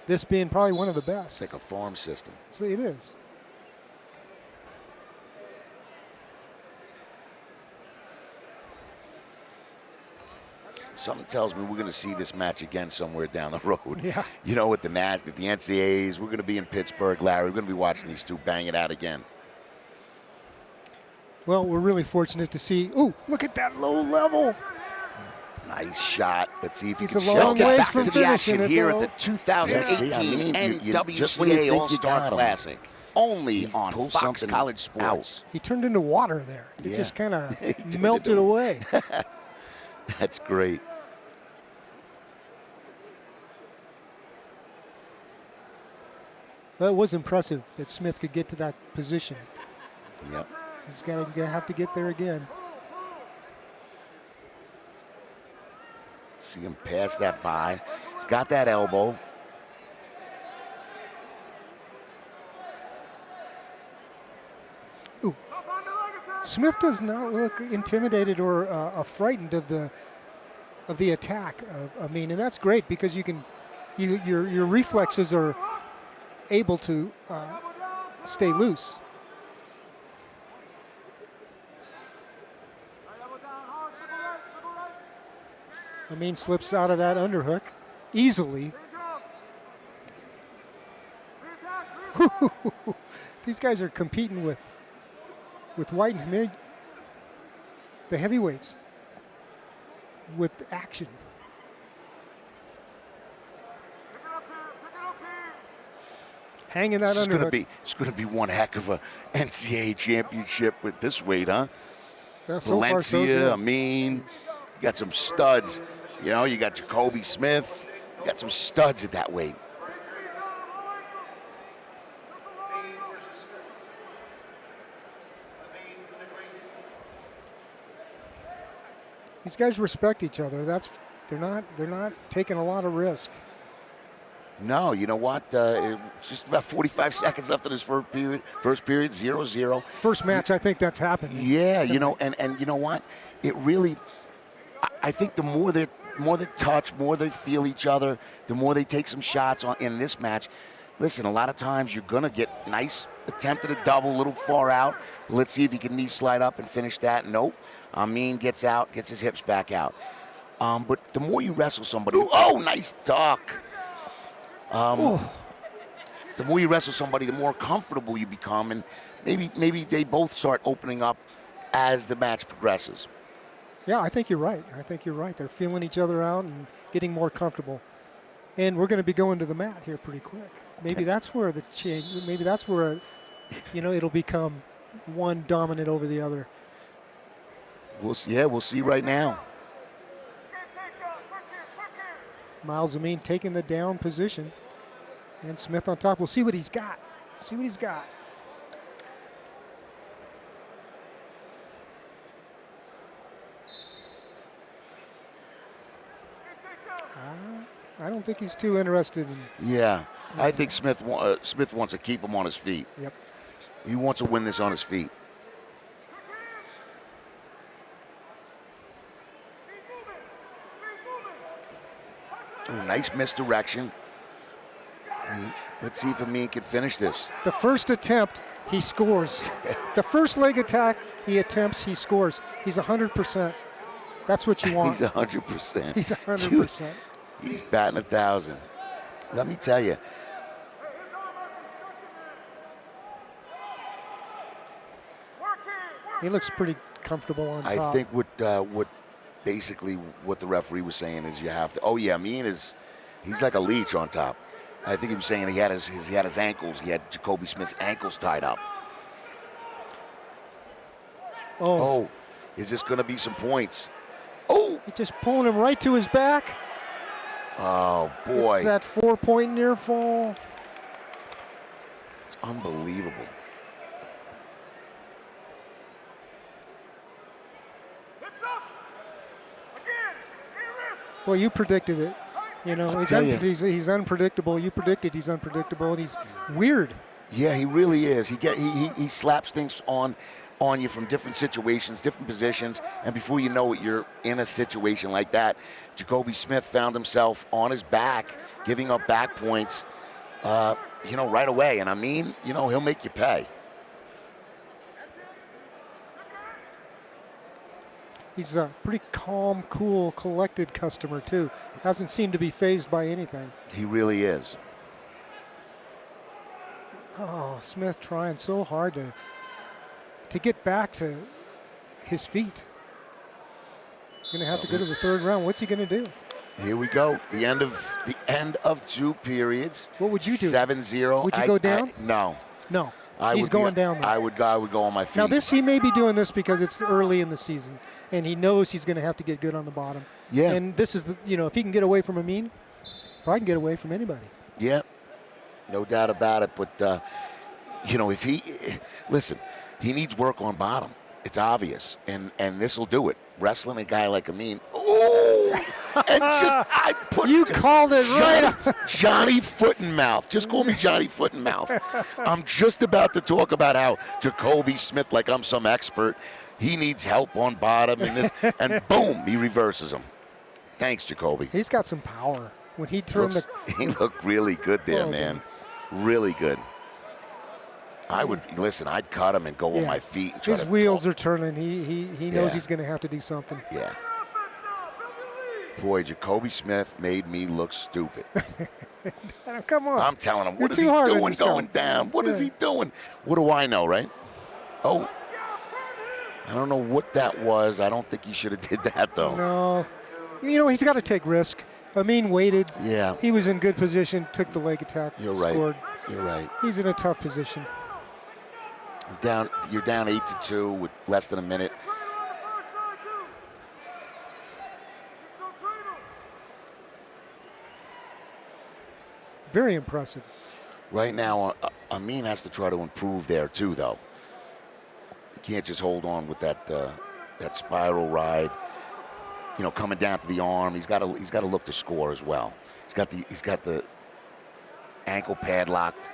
This being probably one of the best. It's like a farm system. It is. Something tells me we're going to see this match again somewhere down the road. Yeah. You know, with the NCAAs, we're going to be in Pittsburgh, Larry. We're going to be watching these two bang it out again. Well, we're really fortunate to see. Ooh, look at that low level. Nice shot. Let's see if he He's can a long Let's get ways back from to the action finishing it, here though. at the 2018 NWCA All-Star Classic. Only on Fox College Sports. He turned into water there. It Yeah. just kind of melted away. That's great. That was impressive that Smith could get to that position. Yep. He's going to have to get there again. See him pass that by. He's got that elbow. Ooh. Smith does not look intimidated or frightened of the attack. I mean, and that's great because your reflexes are able to stay loose. Amine slips out of that underhook easily. These guys are competing with White and Hamid, the heavyweights, with action. Hanging that underhook. It's going to be one heck of a NCAA championship with this weight, huh? Yeah, so Valencia, far, so good. Amine, you got some studs. You know, you got Jacobe Smith. You got some studs at that weight. These guys respect each other. They're not taking a lot of risk. No, you know what? It's just about 45 seconds left in this first period. 0-0. First match, I think that's happened. Yeah, you know, and you know what? It really, I think the more they touch, more they feel each other, the more they take some shots in this match. Listen, a lot of times you're gonna get nice attempt at a double, a little far out. Let's see if he can knee slide up and finish that. Nope. Amine gets out, gets his hips back out. But the more you wrestle somebody, nice duck. The more you wrestle somebody, the more comfortable you become, and maybe they both start opening up as the match progresses. Yeah, I think you're right. They're feeling each other out and getting more comfortable. And we're going to be going to the mat here pretty quick. Maybe that's where the change. Maybe that's where, it'll become one dominant over the other. We'll see right now. Myles Amine taking the down position. And Smith on top. We'll see what he's got. I don't think he's too interested in. Yeah, I think Smith wants to keep him on his feet. Yep. He wants to win this on his feet. Oh, nice misdirection. Let's see if Amine can finish this. The first attempt, he scores. The first leg attack he attempts, he scores. He's 100%. That's what you want. He's 100%. He's 100%. He's batting 1,000. Let me tell you. He looks pretty comfortable on top. I think what basically what the referee was saying is you have to. Oh yeah, Amine he's like a leech on top. I think he was saying he had his ankles. He had Jacobe Smith's ankles tied up. Oh, is this going to be some points? Oh, he's just pulling him right to his back. Oh boy, it's that 4-point near fall. It's unbelievable. Well, you predicted it. He's unpredictable. You predicted he's unpredictable, and he's weird. Yeah, he really is. He slaps things on on you from different situations, different positions, and before you know it, you're in a situation like that. Jacobe Smith found himself on his back, giving up back points, right away. And Amine, he'll make you pay. He's a pretty calm, cool, collected customer, too. Hasn't seemed to be fazed by anything. He really is. Oh, Smith trying so hard to get back to his feet. Going to have to go to the third round. What's he going to do? Here we go. The end of 2 periods. What would you do? 7-0. Would you go down? No. No. He's going down there. I would go on my feet. Now he may be doing this because it's early in the season, and he knows he's going to have to get good on the bottom. Yeah. And this is if he can get away from Amine, probably can get away from anybody. Yeah. No doubt about it. But if he needs work on bottom. It's obvious, and this will do it. Wrestling a guy like Amine, You called it right. Johnny Foot and Mouth. Just call me Johnny Foot and Mouth. I'm just about to talk about how Jacobe Smith, like I'm some expert, he needs help on bottom and this, and boom, he reverses him. Thanks, Jacobe. He's got some power when he turned He looked really good there, man. Really good. I'd cut him and go on my feet and try his wheels are turning. He knows he's going to have to do something. Yeah. Boy, Jacobe Smith made me look stupid. Come on. I'm telling him, what is he doing going down? What is he doing? What do I know, right? Oh. I don't know what that was. I don't think he should have did that, though. No. He's got to take risk. Amine waited. Yeah. He was in good position, took the leg attack, scored. You're right. He's in a tough position. You're down 8-2 with less than a minute. Very impressive. Right now, Amine has to try to improve there too, though. He can't just hold on with that spiral ride. Coming down to the arm. He's got to look to score as well. He's got the ankle padlocked.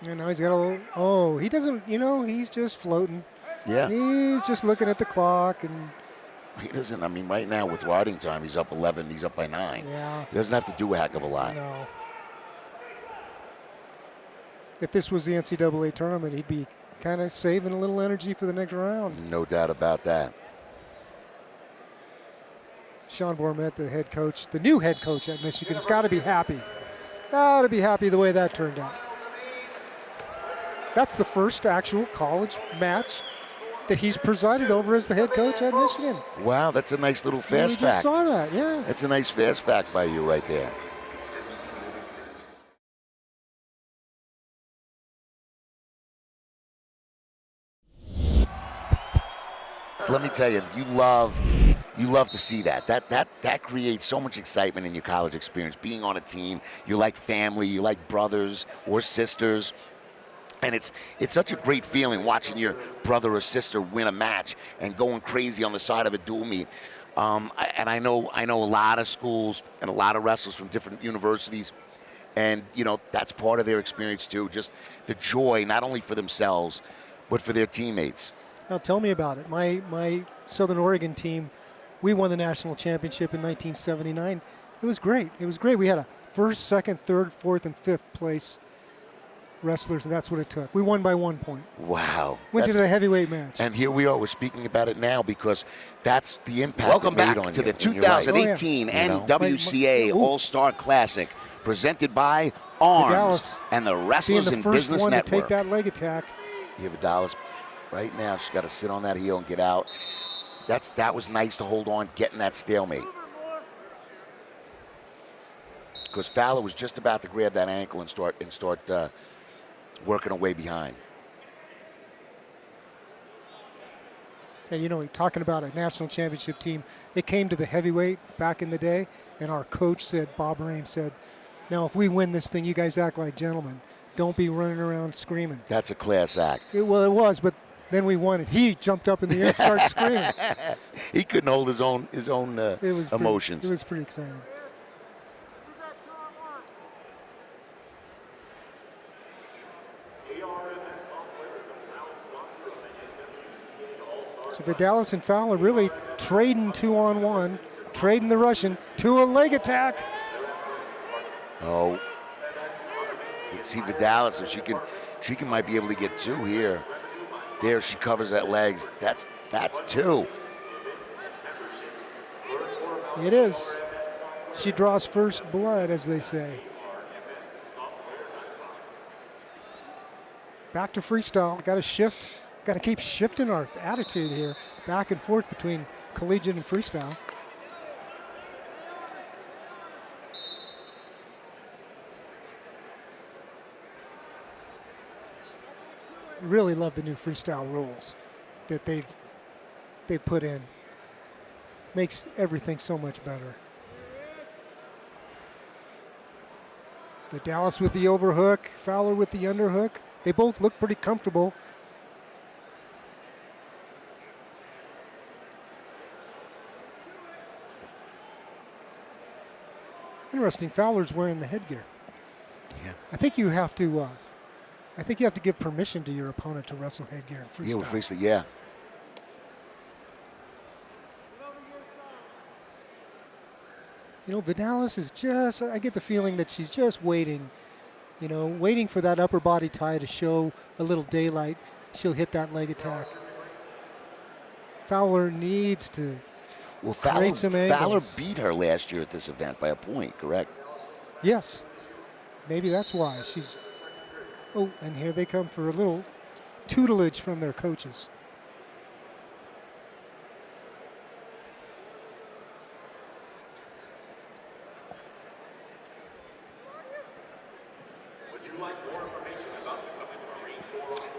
And now he's got a little, he doesn't, he's just floating. Yeah. He's just looking at the clock. And he doesn't, right now with riding time, he's up 11, he's up by 9. Yeah. He doesn't have to do a heck of a lot. No. If this was the NCAA tournament, he'd be kind of saving a little energy for the next round. No doubt about that. Sean Bormet, the head coach, the new head coach at Michigan, has got to be happy. Got to be happy the way that turned out. That's the first actual college match that he's presided over as the head coach at Michigan. Wow, that's a nice little fast fact. Just saw that, yeah. That's a nice fast fact by you right there. Let me tell you, you love to see that. That creates so much excitement in your college experience. Being on a team, you're like family, you're like brothers or sisters. And it's such a great feeling watching your brother or sister win a match and going crazy on the side of a dual meet. And I know a lot of schools and a lot of wrestlers from different universities, and that's part of their experience too. Just the joy, not only for themselves, but for their teammates. Now tell me about it. My Southern Oregon team, we won the national championship in 1979. It was great. We had a first, second, third, fourth, and fifth place wrestlers, and that's what it took. We won by 1 point. Wow. Went to the heavyweight match. And here we are. We're speaking about it now because that's the impact. Welcome back on to you. the 2018 NWCA All-Star Classic, presented by Arms Vidales, and the Wrestlers in Business Network. Network. To take that leg attack. Yeah, Vidales, right now, she's got to sit on that heel and get out. That was nice to hold on, getting that stalemate. Because Fowler was just about to grab that ankle and start working her way behind. And talking about a national championship team, it came to the heavyweight back in the day, and our coach said, Bob Rame said, now if we win this thing, you guys act like gentlemen. Don't be running around screaming. That's a class act. It was, but then we won it. He jumped up in the air and started screaming. He couldn't hold his own emotions. It was pretty exciting. So Vidales and Fowler really trading 2-on-1, trading the Russian to a leg attack. Oh, let's see Vidales if she can might be able to get 2 here. There, she covers that legs. That's 2. It is. She draws first blood, as they say. Back to freestyle. Got to shift. Got to keep shifting our attitude here, back and forth between collegiate and freestyle. Really love the new freestyle rules that they've put in. Makes everything so much better. Vidales with the overhook, Fowler with the underhook. They both look pretty comfortable. Interesting. Fowler's wearing the headgear. Yeah. I think you have to. I think you have to give permission to your opponent to wrestle headgear in freestyle. Yeah, with freestyle. Yeah. You know, Vidales is just. I get the feeling that she's just waiting. You know, waiting for that upper body tie to show a little daylight. She'll hit that leg attack. Fowler needs to. Well, create some Fowler angles. beat her last year at this event by a point, correct? Yes. Maybe that's why she's. Oh, and here they come for a little tutelage from their coaches.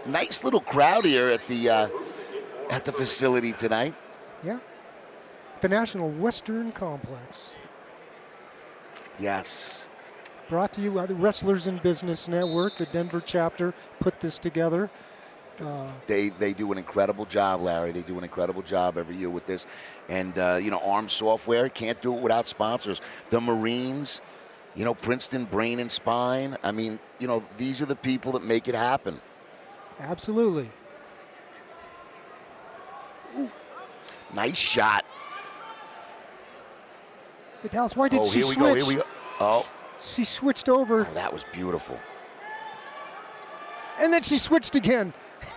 Nice little crowd here at the facility tonight. Yeah. The National Western Complex. Yes. Brought to you by the Wrestlers in Business Network. The Denver chapter put this together. They do an incredible job, Larry. They do an incredible job every year with this. And, ARM Software can't do it without sponsors. The Marines, Princeton Brain and Spine. I mean, these are the people that make it happen. Absolutely. Ooh. Nice shot. Vidales, why did she here we switch? Go, here we go. Oh. She switched over. Oh, that was beautiful. And then she switched again.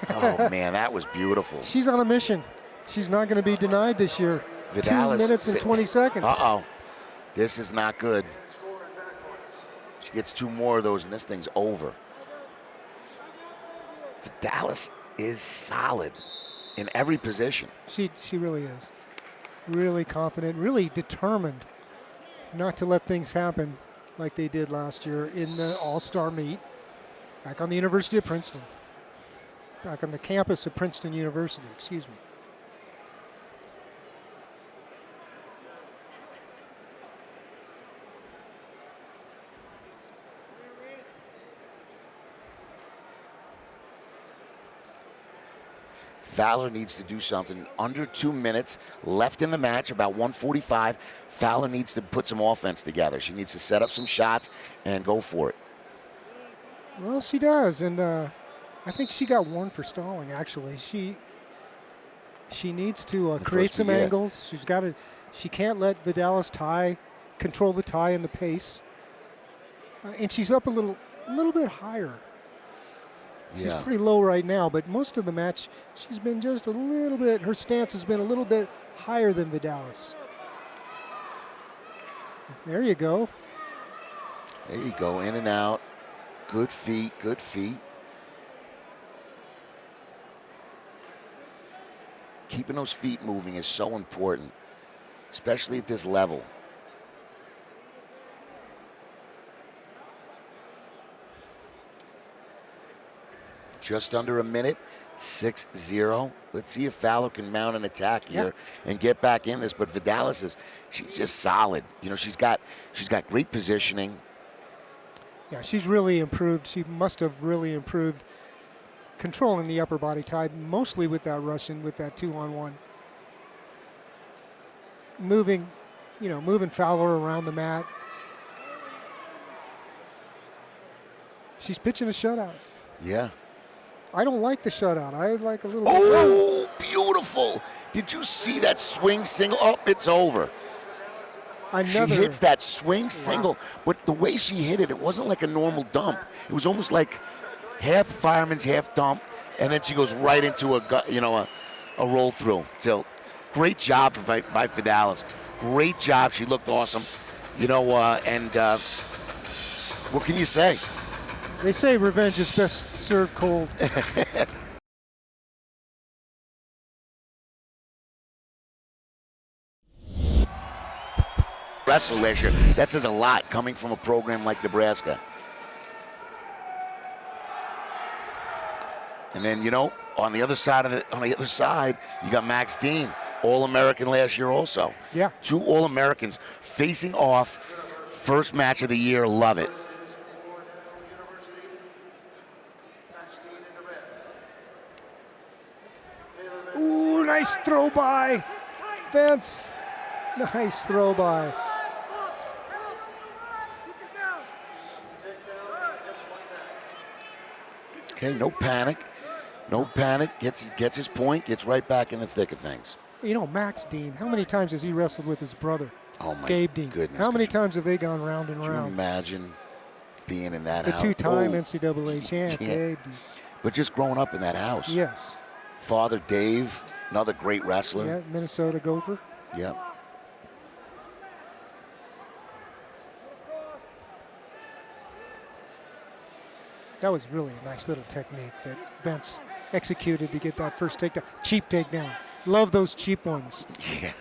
Oh, man, that was beautiful. She's on a mission. She's not going to be denied this year. Vidales, 2 minutes and 20 seconds. Uh-oh. This is not good. She gets 2 more of those, and this thing's over. Vidales is solid in every position. She really is. Really confident, really determined not to let things happen like they did last year in the All-Star meet back on the University of Princeton. Back on the campus of Princeton University, excuse me. Fowler needs to do something. Under 2 minutes left in the match, about 1:45. Fowler needs to put some offense together. She needs to set up some shots and go for it. Well, she does, and I think she got warned for stalling. Actually, she needs to create some angles. She's got to. She can't let Vidales control the tie and the pace. And she's up a little bit higher. She's pretty low right now, but most of the match, she's been just a little bit, her stance has been a little bit higher than Vidales. There you go. There you go, in and out. Good feet, good feet. Keeping those feet moving is so important, especially at this level. Just under a minute, 6-0. Let's see if Fowler can mount an attack here and get back in this. But Vidales she's just solid. She's got great positioning. Yeah, she's really improved. She must have really improved controlling the upper body tie, mostly with that Russian, with that 2-on-1. Moving Fowler around the mat. She's pitching a shutout. Yeah. I don't like the shutout. I like a little bit. beautiful. Did you see that swing single? Oh, it's over. She Another. hits that swing single, but the way she hit it, it wasn't like a normal dump. It was almost like half fireman's, half dump, and then she goes right into a roll through tilt. Great job by Vidales. Great job. She looked awesome. What can you say? They say revenge is best served cold. Wrestle last year. That says a lot coming from a program like Nebraska. And then, on the other side, you got Max Dean, All-American last year also. Yeah. 2 All-Americans facing off. First match of the year. Love it. Ooh, nice throw by Venz. Nice throw by. Okay, no panic. No panic. Gets his point. Gets right back in the thick of things. Max Dean, how many times has he wrestled with his brother? Oh, my Gabe Dean. goodness. How many times have they gone round and Can you round? imagine being in that The house? 2-time Oh, NCAA champ, yeah. Gabe Dean. But just growing up in that house. Yes. Father Dave, another great wrestler. Yeah, Minnesota Gopher. Yep. That was really a nice little technique that Venz executed to get that first takedown. Cheap takedown. Love those cheap ones. Yeah.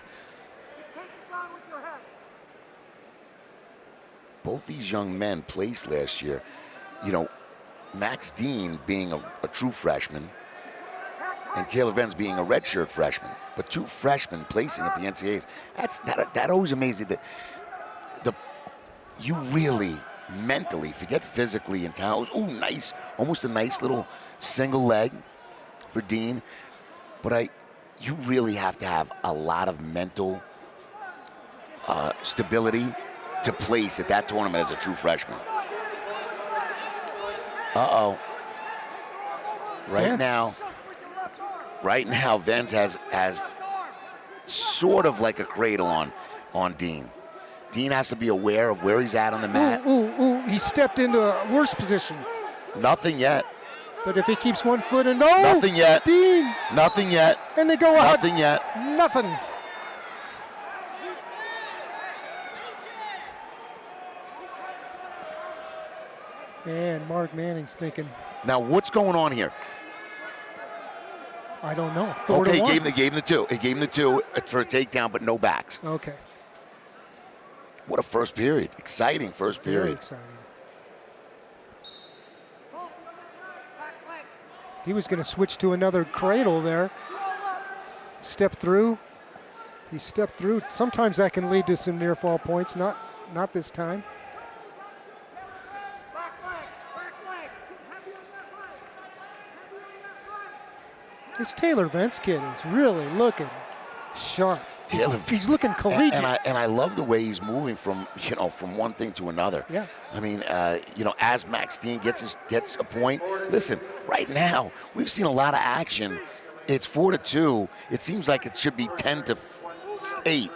Both these young men placed last year. Max Dean being a true freshman and Taylor Venz being a redshirt freshman. But 2 freshmen placing at the NCAAs. That always amazes me that you really mentally, forget physically and talent. Ooh, nice. Almost a nice little single leg for Dean. But you really have to have a lot of mental stability to place at that tournament as a true freshman. Uh-oh. Right now, Venz has sort of like a cradle on Dean. Dean has to be aware of where he's at on the mat. Ooh, he stepped into a worse position. Nothing yet. But if he keeps 1 foot and no! Nothing yet. Dean! Nothing yet. And they go out. Nothing yet. Nothing. And Mark Manning's thinking, Now, what's going on here? I don't know. 4 to 1. He gave him the 2. He gave him the 2 for a takedown, but no backs. Okay. What a first period. Exciting first Very period. exciting. He was going to switch to another cradle there. Step through. He stepped through. Sometimes that can lead to some near fall points. Not this time. This Taylor Venz kid is really looking sharp. He's looking collegiate. And I love the way he's moving from one thing to another. Yeah. I mean, as Max Dean gets a point. Listen, right now we've seen a lot of action. It's 4-2. It seems like it should be 10-8.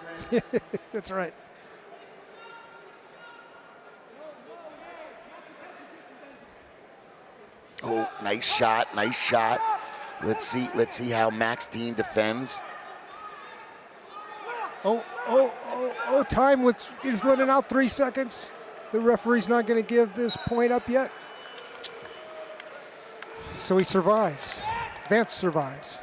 That's right. Oh, nice shot. Nice shot. Let's see how Max Dean defends. Time is running out. 3 seconds. The referee's not going to give this point up yet. So he survives. Venz survives.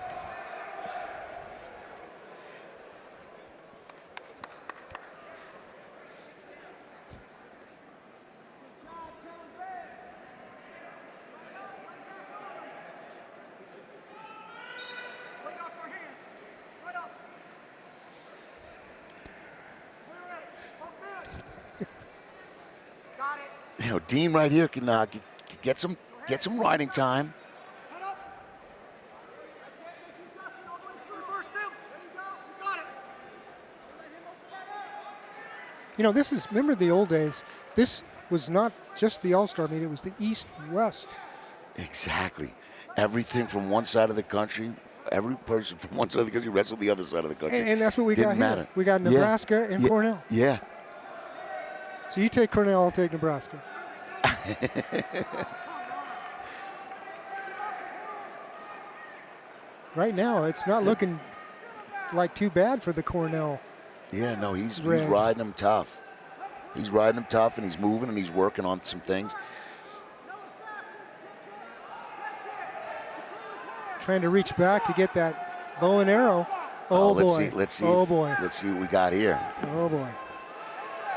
Dean right here can get some riding time. Remember the old days, this was not just the All-Star meet, it was the East-West. Exactly. Everything from one side of the country every person from one side of the country wrestled the other side of the country. And that's what we Didn't got matter. here. We got Nebraska and Yeah. Cornell. Yeah. So you take Cornell, I'll take Nebraska. Right now, it's not looking like too bad for the Cornell. Yeah, no, he's Red. riding him tough. He's riding him tough, and he's moving, and he's working on some things. Trying to reach back to get that bow and arrow. Oh, boy. Let's see. Oh, boy. Let's see what we got here. Oh, boy.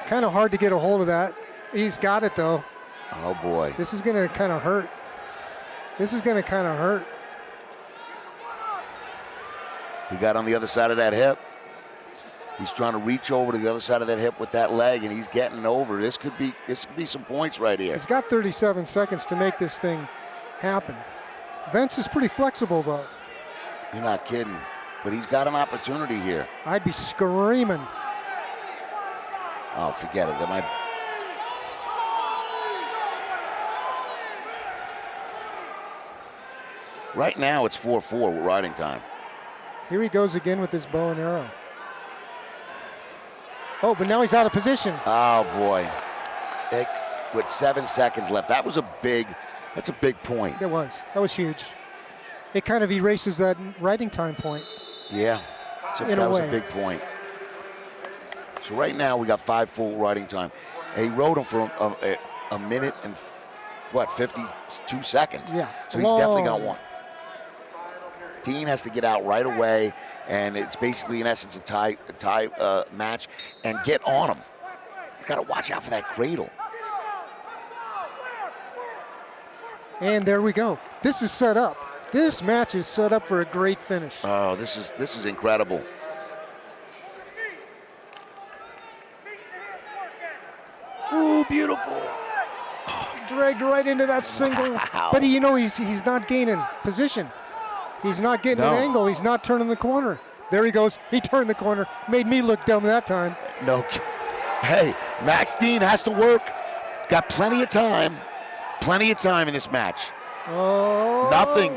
Kind of hard to get a hold of that. He's got it, though. Oh, boy. This is going to kind of hurt. This is going to kind of hurt. He got on the other side of that hip. He's trying to reach over to the other side of that hip with that leg, and he's getting over. This could be some points right here. He's got 37 seconds to make this thing happen. Venz is pretty flexible, though. You're not kidding. But he's got an opportunity here. I'd be screaming. Oh, forget it. That might. Right now, it's 4-4 with riding time. Here he goes again with his bow and arrow. Oh, but now he's out of position. Oh, boy. With 7 seconds left. That's a big point. That was huge. It kind of erases that riding time point. Yeah, that was a big point. So right now we got 5 full riding time. And he rode him for a minute and 52 seconds. Yeah. So he's definitely got one. Dean has to get out right away, and it's basically in essence a tie match, and get on him. He's got to watch out for that cradle. And there we go. This is set up. This match is set up for a great finish. Oh, this is incredible. Ooh, beautiful. Dragged right into that single. Wow. But he's not gaining position. He's not getting an angle. He's not turning the corner. There he goes. He turned the corner. Made me look dumb that time. No. Hey, Max Dean has to work. Got plenty of time. Plenty of time in this match. Oh. Nothing.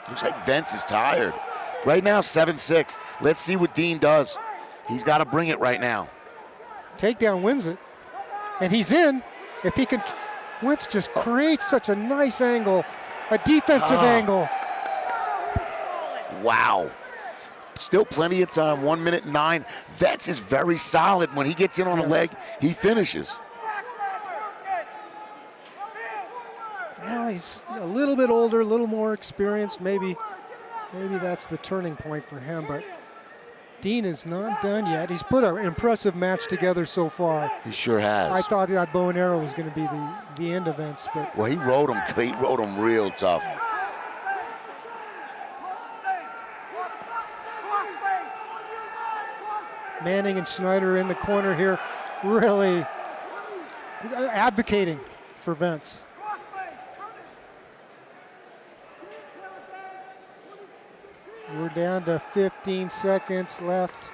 Looks like Venz is tired. Right now, 7-6. Let's see what Dean does. He's got to bring it right now. Takedown wins it. And he's in. If he can, Wentz just creates such a nice angle, a defensive angle. Wow. Still plenty of time, 1 minute 9. Venz is very solid. When he gets in on a leg, he finishes. Yeah, he's a little bit older, a little more experienced. Maybe that's the turning point for him. But Dean is not done yet. He's put an impressive match together so far. He sure has. I thought that bow and arrow was going to be the end of Venz, but well, he rode him real tough. Manning and Schneider in the corner here, really advocating for Venz. We're down to 15 seconds left.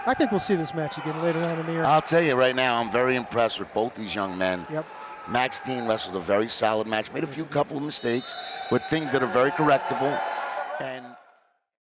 I think we'll see this match again later on in the year. I'll tell you right now, I'm very impressed with both these young men. Yep. Max Dean wrestled a very solid match, made a couple of mistakes, but things that are very correctable. And